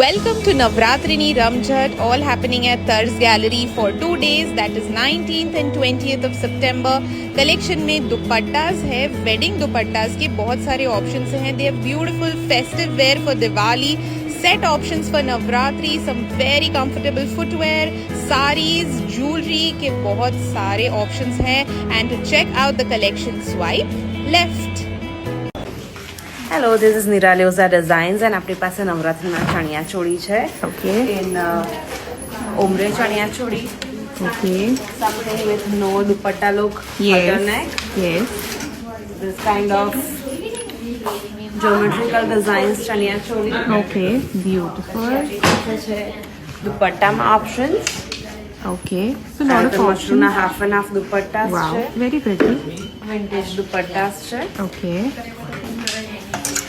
Welcome to Navratrini Ramjhat, all happening at Tarz Gallery for 2 days, that is 19th and 20th of September. Collection में दुपट्टास है, wedding दुपट्टास के बहुत सारे options हैं. They are beautiful festive wear for Diwali, set options for Navratri, some very comfortable footwear, sarees, jewelry के बहुत सारे options हैं. And to check out the collection, swipe left. Hello this is નિરાલિયોઝા ડિઝાઇન્સ એન્ડ આપણી પાસે નવરાત્રિના ચણિયા ચોળી છે. Okay. ઇન ઓમરે ચણિયા ચોળી. Okay. Something with no dupatta look. Yes. Neck. Yes. This kind of geometrical designs ચણિયા ચોળી. Okay. Beautiful. છે દુપટ્ટામાં options. Okay. So lot of મશરૂના options. half and half દુપટ્ટાસ Wow. છે. Very pretty. વિન્ટેજ દુપટ્ટાસ છે. Okay.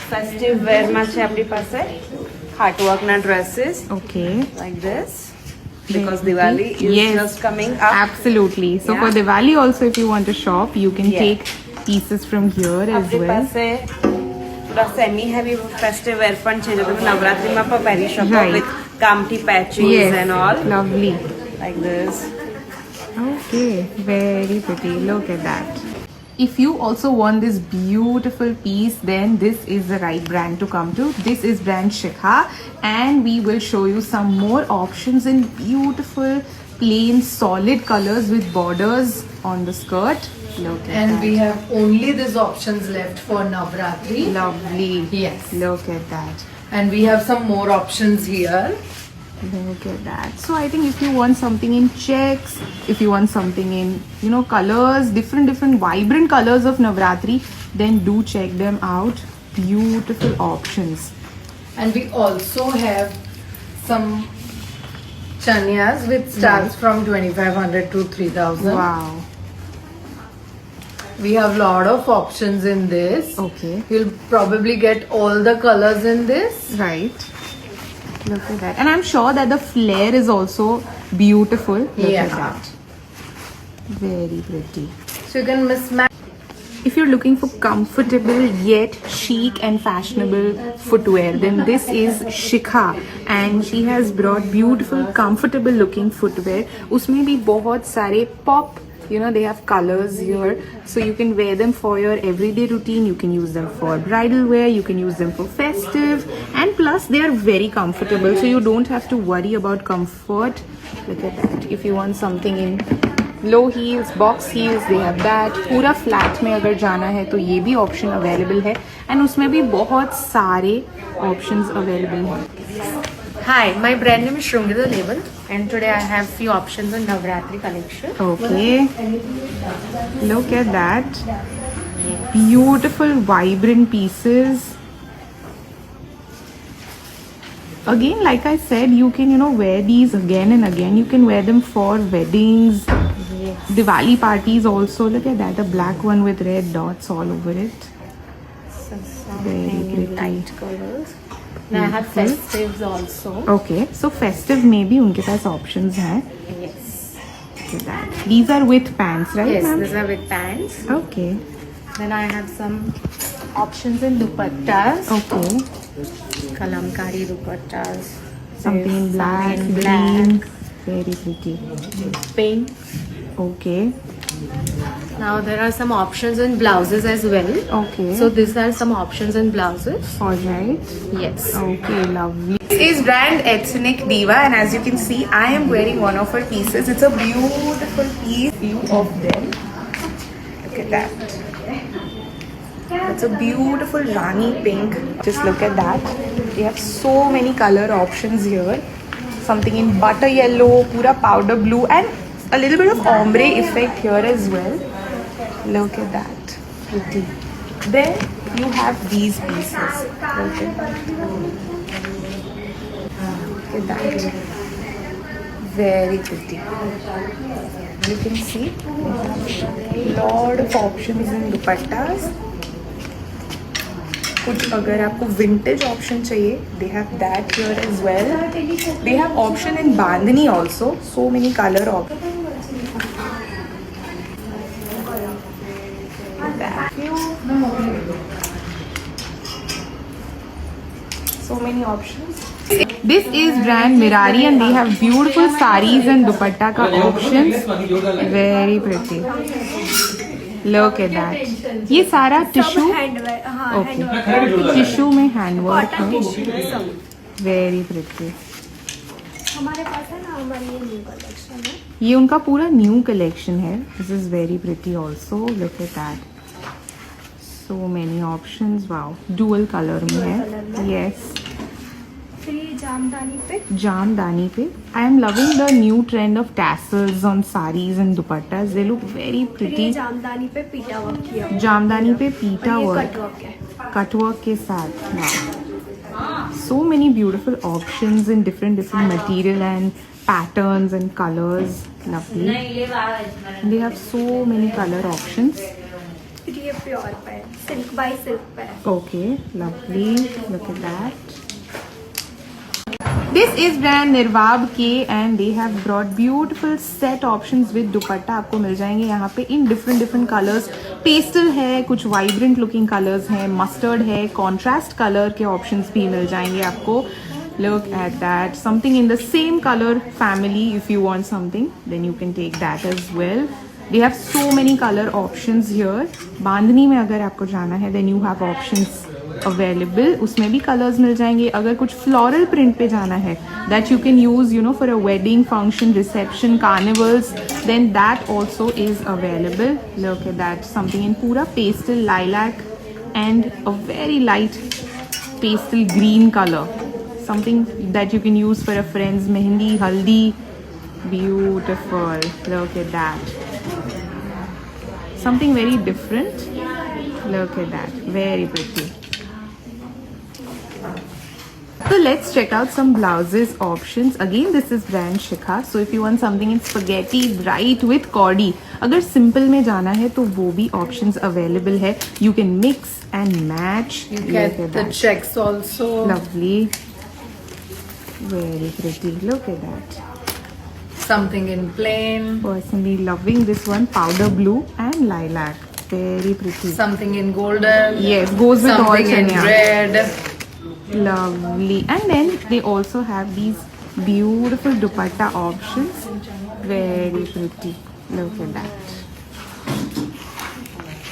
Festive વેરમાં છે આપણી પાસે હાર્ટવર્કના dresses Okay. like this. Because Very Diwali pretty. is Yes. just coming up. Absolutely. So Yeah. for Diwali also, if you want to shop, you can Yeah. take pieces from here as આપણી well. પાસે થોડા semi heavy festive વેર પણ છે જે તમે નવરાત્રીમાં પણ પહેરી શકો Right. with કામઠી patches Yes. and all Lovely. like this. Okay. Very pretty. Look at that. If you also want this beautiful piece, then this is the right brand to come to. This is brand Shikha, and we will show you some more options in beautiful plain solid colors with borders on the skirt. Look at And that. we have only these options left for Navratri. Lovely. Yes. Look at that. And we have some more options here. Look at that. So I think if you want something in checks, if you want something in, you know, colors, different vibrant colors of Navratri, then do check them out. Beautiful options. And we also have some chanias which starts from 2500 to 3000. Wow. We have lot of options in this. Okay. You'll probably get all the colors in this. Right. Look at that. And I'm sure that the flare is also beautiful. Look Yeah. at that. Very pretty. So you can mismatch. If you're looking for comfortable yet chic and fashionable footwear, then this is Shikha, and she has brought beautiful comfortable looking footwear. उसमें भी बहुत सारे pop, you know, they have colors here, so you can wear them for your everyday routine. You can use them for bridal wear, you can use them for festive, and plus they are very comfortable, so you don't have to worry about comfort. Look at that. If you want something in low heels, box heels, they have that. पूरा flat में अगर जाना है तो ये भी option available है, and उसमें भी बहुत सारे ऑप्शंस अवेलेबल हैं. Hi, my brand name is Shrungi the Label and today I have few options on Navratri collection. Okay. Look at that. Beautiful, vibrant pieces. Again, like I said, you can, you know, wear these again and again. You can wear them for weddings, Diwali parties also. Look at that, the black one with red dots all over it. So Very something in pretty. light colors. And I have festives also. Okay, so festive में भी उनके पास options हैं. Yes. Look at that. These are with pants, right, Yes, ma'am? these are with pants. Okay. Then I have some options in dupattas. Okay. Kalamkari dupattas. Something in black, Something in green. Very pretty. pink. Okay. Now there are some options in blouses as well. Okay. So these are some options in blouses. All right. Yes. Okay, lovely. This is brand Ethnic Diva, and as you can see, I am wearing one of her pieces. It's a beautiful piece. View of them. Look at that. It's a beautiful Rani pink. Just look at that. They have so many color options here. Something in butter yellow, pura powder blue, and a little bit of ombre effect here as well. Look at that. Pretty. Then you have these pieces. Look at that. Look at that. Very pretty. You can see lot of options in dupattas. कुछ अगर आपको vintage option चाहिए, they have that here as well. They have option in bandhani also. So many colour option. So many options. This is brand Mirari and they have beautiful saris and dupatta ka options. Very pretty. Look at that. ये सारा tissue okay tissue में handwork है. Very pretty. हमारे पास है ना हमारी ये new collection है. ये उनका पूरा न्यू कलेक्शन है. This is very pretty also. Look at that. So many options. Wow. Dual colour में है. यस. फिर ये जामदानी पे. I am loving the new trend of tassels on saris and दुपट्टास. They look very pretty. Jamdani पे पीटा work किया. जामदानी पे पीटा ये वर्क. कट वर्क है. कटवर्क के साथ. So many beautiful options in different material and patterns and colors. Lovely. They have so many color options. फिर ये प्योर पे सिल्क बाय सिल्क पे. Okay, lovely. Look at that. This is brand Nirvab K and they have brought beautiful set options with dupatta. आपको मिल जाएंगे यहाँ पे in different colors. Pastel है, कुछ वाइब्रेंट लुकिंग कलर्स हैं, मस्टर्ड है, कॉन्ट्रास्ट कलर के ऑप्शंस भी मिल जाएंगे आपको. Look at that. Something in the same color family. If you want something, then you can take that as well. They have so many color options here. बांधनी में अगर आपको जाना है, then you have options available. उसमें भी colours मिल जाएंगे. अगर कुछ फ्लोरल प्रिंट पे जाना है that you can use you know for a wedding function, reception, carnivals, then that also is available. Look at that. Something in पूरा pastel lilac and a very light pastel green colour. Something that you can use for a friends mehndi, haldi. Beautiful. Look at that. Something very different. Look at that. Very pretty. So let's check out some blouses options. Again, this is brand Shikha. So if you want something in spaghetti, bright with cordy, अगर simple में जाना है तो वो भी options available है. You can mix and match. You Look get at the that. checks also. Lovely. Very pretty. Look at that. Something in plain. Personally loving this one. Powder blue and lilac. Very pretty. Something in golden. Yes, goes with all Something in chanya. red. Lovely. And then they also have these beautiful dupatta options. Very pretty. Look at that.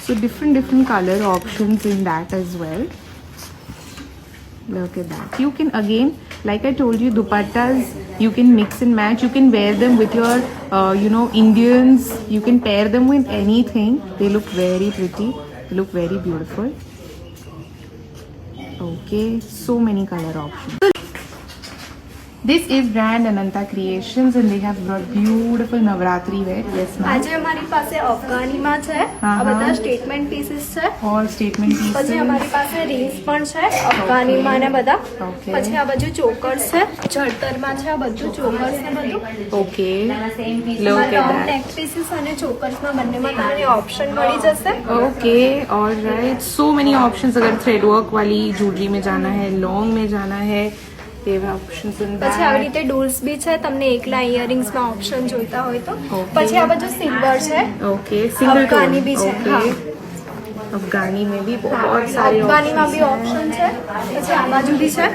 So different color options in that as well. Look at that. You can again, like I told you, dupattas you can mix and match. You can wear them with your Indians. You can pair them with anything. They look very pretty. They look very beautiful. Okay, so many color options. This is brand Ananta Creations and they have brought beautiful Navratri wear. Yes, ma'am. આજે અમારી પાસે અફઘાનીમાં છે. આ બધા statement pieces છે. All statement pieces. પછી અમારી પાસે રિંગ્સ પણ છે અફઘાનીમાં ને બધા. Okay. પછી આ બાજુ ચોકર્સ છે. જળતરમાં છે આ બધું ચોકર્સ ને બધું. Okay. Look at round that. નેક પીસીસ અને ચોકર્સમાં બંનેમાં તમને ઓપ્શન મળી જશે. Okay, all right. So many options. अगर thread work वाली ज्वेलरी में जाना है, लॉन्ग में जाना है, they have options in પછી આવી that. રીતે ડોલ્સ બી છે. તમને એકલા ઇયરિંગ્સમાં ઓપ્શન જોઈતા હોય તો. Okay. પછી આ બાજુ સિલ્વર છે. Okay, single tone. અફઘાની બી છે. Okay. હા. अफगानी में भी बहुत सारे અફઘાનીમાં બી options ઓપ્શન છે. પછી આ બાજુ બી છે.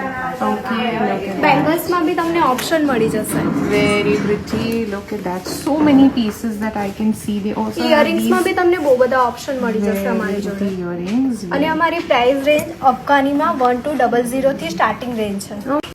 Okay, look at that. બેંગલ્સમાં બી તમને ઓપ્શન મળી જશે. Very pretty. Look at that. So many pieces that I can see. They also have ઇયરિંગ્સમાં these બી તમને બહુ બધા ઓપ્શન મળી જશે very અમારી જોડે. pretty earrings. અને અમારી પ્રાઇસ રેન્જ અફઘાનીમાં 1200 થી સ્ટાર્ટિંગ રેન્જ છે.